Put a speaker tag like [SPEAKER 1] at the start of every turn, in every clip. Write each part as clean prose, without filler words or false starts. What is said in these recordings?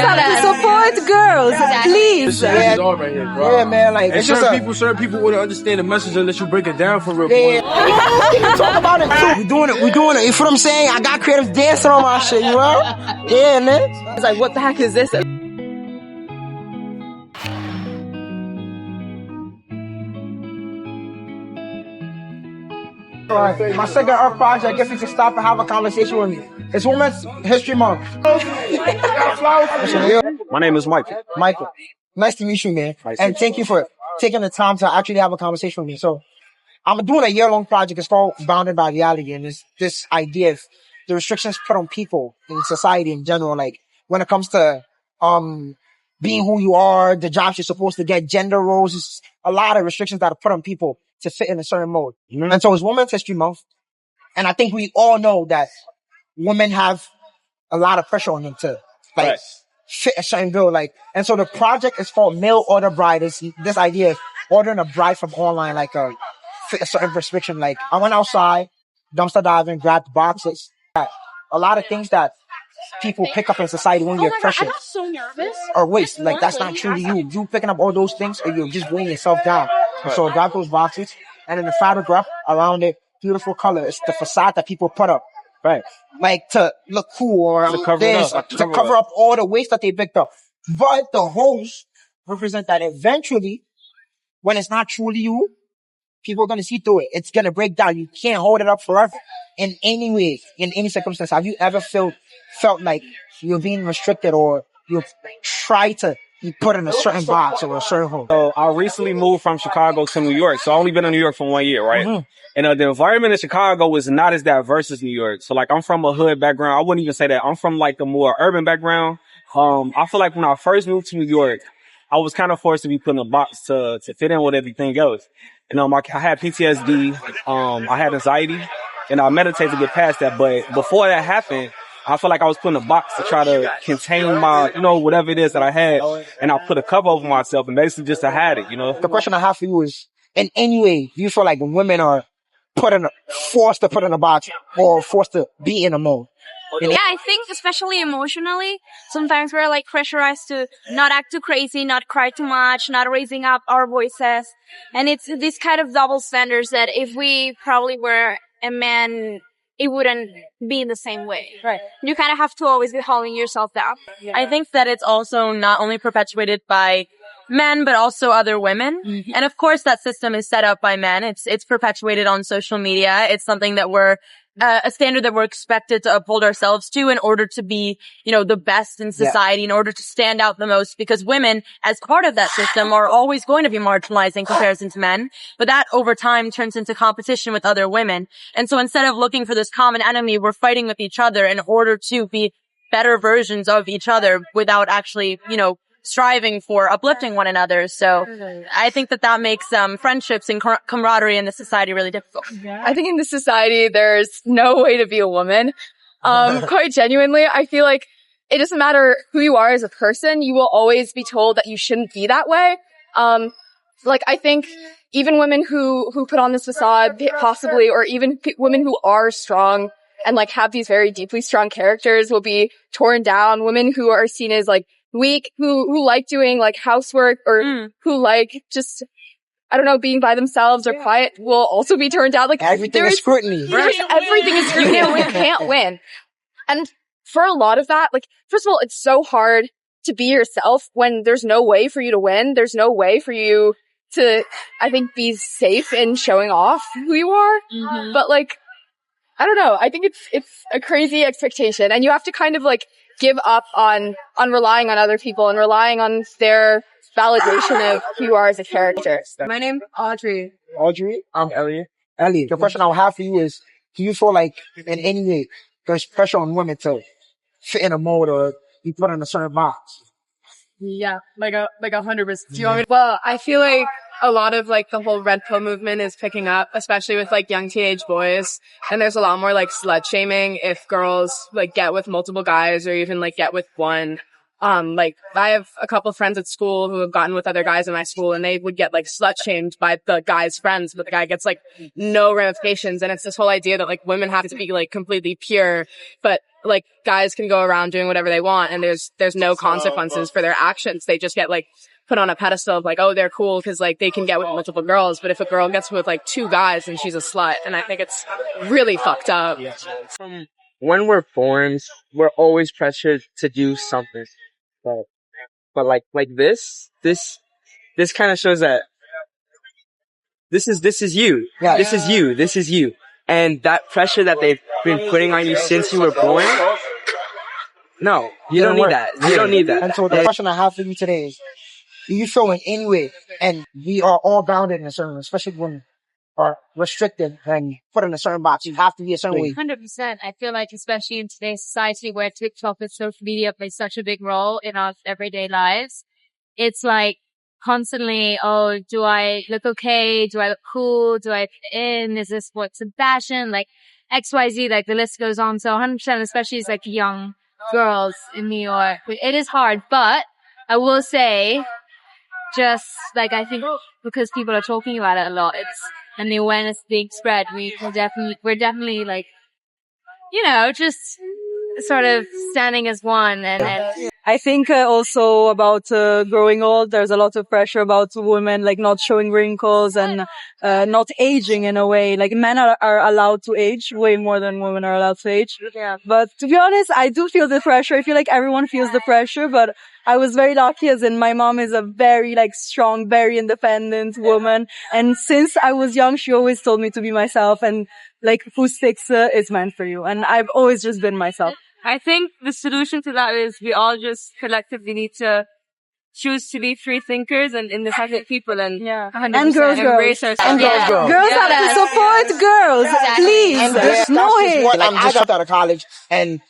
[SPEAKER 1] have to support girls, please.
[SPEAKER 2] Yeah, right here, bro.
[SPEAKER 3] Yeah, man. Like,
[SPEAKER 2] and certain people wouldn't understand the message unless you break it down for real.
[SPEAKER 3] Yeah, we can talk about it too. We doing it. You feel what I'm saying? I got creatives dancing on my shit, you know? Yeah, man.
[SPEAKER 1] It's like, what the heck is this?
[SPEAKER 3] Alright, my second Earth project, if you can stop and have a conversation with me. It's Women's History Month.
[SPEAKER 2] My name is Michael.
[SPEAKER 3] Michael, nice to meet you, man. And thank you for taking the time to actually have a conversation with me. So, I'm doing a year-long project. It's called Bounded by Reality, and it's this idea of the restrictions put on people in society in general. Like, when it comes to being who you are, the jobs you're supposed to get, gender roles, it's a lot of restrictions that are put on people to fit in a certain mode. And so it's Women's History Month. And I think we all know that women have a lot of pressure on them to fit a certain bill. And so the project is called Mail Order Bride. It's this idea of ordering a bride from online, fit a certain prescription. Like, I went outside, dumpster diving, grabbed boxes. A lot of things that people pick up in society when you're pressured.
[SPEAKER 4] I got so nervous.
[SPEAKER 3] Or waste. Like, that's not truly you. You picking up all those things, or you're just weighing yourself down. So I grab those boxes, and then the fabric wrap around it, beautiful color. It's the facade that people put up.
[SPEAKER 2] Right.
[SPEAKER 3] Like, to look cool, or
[SPEAKER 2] to cover
[SPEAKER 3] up all the waste that they picked up. But the holes represent that eventually, when it's not truly you, people are going to see through it. It's going to break down. You can't hold it up forever in any way, in any circumstance. Have you ever felt like you're being restricted, or you try to be put in a certain box or a certain hole?
[SPEAKER 2] So I recently moved from Chicago to New York. So I've only been in New York for 1 year, right? Mm-hmm. And the environment in Chicago is not as diverse as New York. So like, I'm from a hood background. I wouldn't even say that. I'm from like a more urban background. I feel like when I first moved to New York, I was kind of forced to be put in a box to fit in with everything else. And I had PTSD, I had anxiety, and I meditated to get past that. But before that happened, I felt like I was put in a box to try to contain my, whatever it is that I had. And I put a cover over myself and basically just to hide it, The
[SPEAKER 3] question I have for you is, in any way, do you feel like women are forced to put in a box, or forced to be in a mold?
[SPEAKER 4] Yeah, I think especially emotionally, sometimes we're like pressurized to not act too crazy, not cry too much, not raising up our voices. And it's this kind of double standards that if we probably were a man, it wouldn't be in the same way.
[SPEAKER 1] Right.
[SPEAKER 4] You kind of have to always be holding yourself down.
[SPEAKER 1] Yeah. I think that it's also not only perpetuated by men, but also other women. Mm-hmm. And of course, that system is set up by men. It's perpetuated on social media. It's something that we're a standard that we're expected to uphold ourselves to in order to be, the best in society, in order to stand out the most, because women, as part of that system, are always going to be marginalized in comparison to men. But that over time turns into competition with other women. And so instead of looking for this common enemy, we're fighting with each other in order to be better versions of each other without actually, striving for uplifting one another. So I think that makes friendships and camaraderie in the society really difficult.
[SPEAKER 5] Yeah. I think in this society, there's no way to be a woman. Quite genuinely, I feel like it doesn't matter who you are as a person. You will always be told that you shouldn't be that way. I think even women who put on this facade, possibly, or even women who are strong and have these very deeply strong characters will be torn down. Women who are seen as weak, who like doing housework, or who just, I don't know, being by themselves or quiet, will also be turned down.
[SPEAKER 3] Everything is scrutiny.
[SPEAKER 5] Right? Everything is scrutiny, and we can't win. And for a lot of that, first of all, it's so hard to be yourself when there's no way for you to win. There's no way for you to, I think, be safe in showing off who you are. Mm-hmm. But I don't know. I think it's a crazy expectation, and you have to kind of give up on relying on other people and relying on their validation of who you are as a character.
[SPEAKER 1] My name's Audrey.
[SPEAKER 3] Audrey?
[SPEAKER 2] I'm Elliot.
[SPEAKER 3] Elliot, the question I'll have for you is, do you feel like in any way there's pressure on women to fit in a mold or be put in a certain box?
[SPEAKER 1] Yeah, 100%. Do you want me to? Well, I feel like a lot of the whole red pill movement is picking up, especially with young teenage boys. And there's a lot more slut shaming if girls get with multiple guys or even get with one. I have a couple of friends at school who have gotten with other guys in my school, and they would get slut shamed by the guy's friends, but the guy gets no ramifications. And it's this whole idea that women have to be completely pure, but
[SPEAKER 5] like guys can go around doing whatever they want and there's no consequences for their actions. They just get like put on a pedestal of like, oh, they're cool because like they can get with multiple girls. But if a girl gets with like 2 guys, then she's a slut. And I think it's really fucked up.
[SPEAKER 6] From when we're born, we're always pressured to do something. But like this kind of shows that this is you.
[SPEAKER 3] Yeah.
[SPEAKER 6] This is you. And that pressure that they've been putting on you since you were born, no, you don't need that. You don't need that.
[SPEAKER 3] And so the question I have for you today is, do you feel in any way, and we are all bounded in a certain way, especially when are restricted and put in a certain box, you have to be a certain way.
[SPEAKER 7] 100%. I feel like especially in today's society where TikTok and social media plays such a big role in our everyday lives, it's like constantly, oh, do I look okay? Do I look cool? Do I fit in? Is this what's in fashion? Like XYZ, like the list goes on. So 100%, especially as like young girls in New York, it is hard, but I will say, just like I think because people are talking about it a lot, and the awareness being spread, we're definitely like, you know, just sort of standing as one. And
[SPEAKER 8] I think also about growing old, there's a lot of pressure about women like not showing wrinkles and not aging in a way. Like men are allowed to age way more than women are allowed to age.
[SPEAKER 1] Yeah.
[SPEAKER 8] But to be honest, I do feel the pressure. I feel like everyone feels the pressure, but I was very lucky as in my mom is a very like strong, very independent woman. And since I was young, she always told me to be myself and like who sticks is meant for you. And I've always just been myself.
[SPEAKER 1] I think the solution to that is we all just collectively need to choose to be free thinkers and independent people and
[SPEAKER 8] and girls
[SPEAKER 1] embrace ourselves.
[SPEAKER 3] And girls.
[SPEAKER 8] Girls have to support girls, please.
[SPEAKER 3] And this
[SPEAKER 8] No
[SPEAKER 3] stuff is
[SPEAKER 8] hate.
[SPEAKER 3] what, like, I dropped out of college, and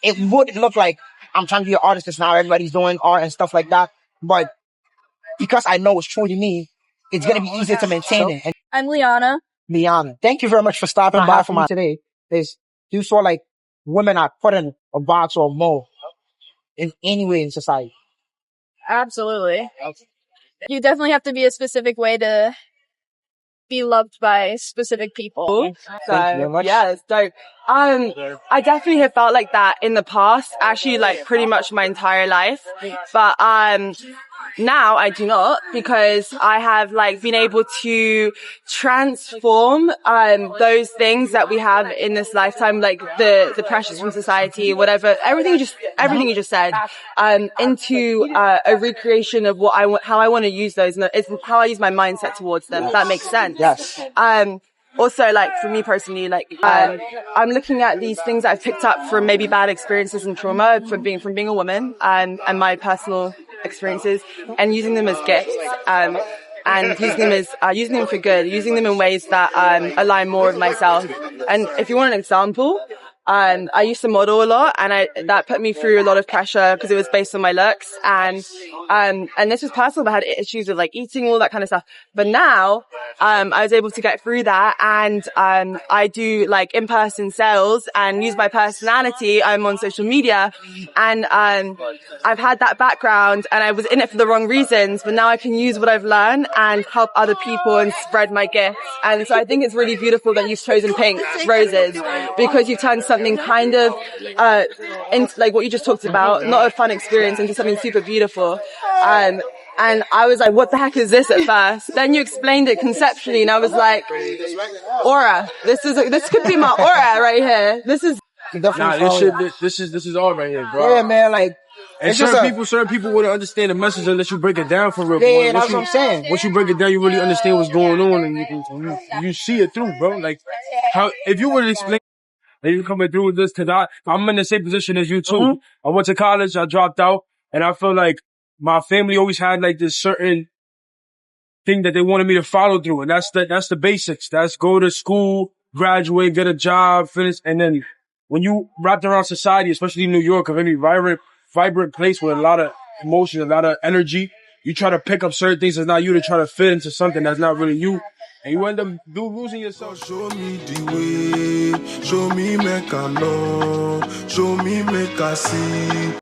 [SPEAKER 3] it would look like I'm trying to be an artist because now everybody's doing art and stuff like that. But because I know it's truly me, it's going to be easier to maintain it. And
[SPEAKER 5] I'm Liana.
[SPEAKER 3] Liana, thank you very much for stopping by for me today. You saw like women are put in a box or a mold in any way in society.
[SPEAKER 5] Absolutely. You definitely have to be a specific way to be loved by specific people.
[SPEAKER 3] Thank you very much.
[SPEAKER 9] Yeah, it's dope. I definitely have felt like that in the past, actually like pretty much my entire life. But, now I do not, because I have like been able to transform, those things that we have in this lifetime, like the pressures from society, whatever, everything you just said, into, a recreation of how I want to use those. And it's how I use my mindset towards them. If that makes sense.
[SPEAKER 3] Yes.
[SPEAKER 9] Also, like, for me personally, like, I'm looking at these things that I've picked up from maybe bad experiences and trauma from being a woman, and my personal experiences, and using them as gifts, and using them for good, using them in ways that, align more with myself. And if you want an example, I used to model a lot, and that put me through a lot of pressure because it was based on my looks, and this was personal. I had issues with like eating, all that kind of stuff. But now, I was able to get through that, and I do like in-person sales and use my personality. I'm on social media, and I've had that background, and I was in it for the wrong reasons, but now I can use what I've learned and help other people and spread my gifts. And so I think it's really beautiful that you've chosen pink roses, because you've turned something kind of into like what you just talked about, not a fun experience, into something super beautiful. And I was like, what the heck is this at first? Then you explained it conceptually, and I was like, aura. This could be my aura right here. This is
[SPEAKER 10] This is all right here, bro.
[SPEAKER 3] Yeah, man, like,
[SPEAKER 10] and certain people wouldn't understand the message unless you break it down for real.
[SPEAKER 3] Yeah, that's what I'm saying.
[SPEAKER 10] Once you break it down, you really understand what's going on, and you see it through, bro. Like, how, if you were to explain, you coming through with this, cause I'm in the same position as you too.
[SPEAKER 3] Mm-hmm.
[SPEAKER 10] I went to college, I dropped out, and I feel like my family always had like this certain thing that they wanted me to follow through, and that's the basics. That's go to school, graduate, get a job, finish, and then when you wrapped around society, especially in New York, a very vibrant place with a lot of emotion, a lot of energy, you try to pick up certain things that's not you to try to fit into something that's not really you. And you end up losing yourself.
[SPEAKER 11] Show me the way, show me make I know, show me make I see.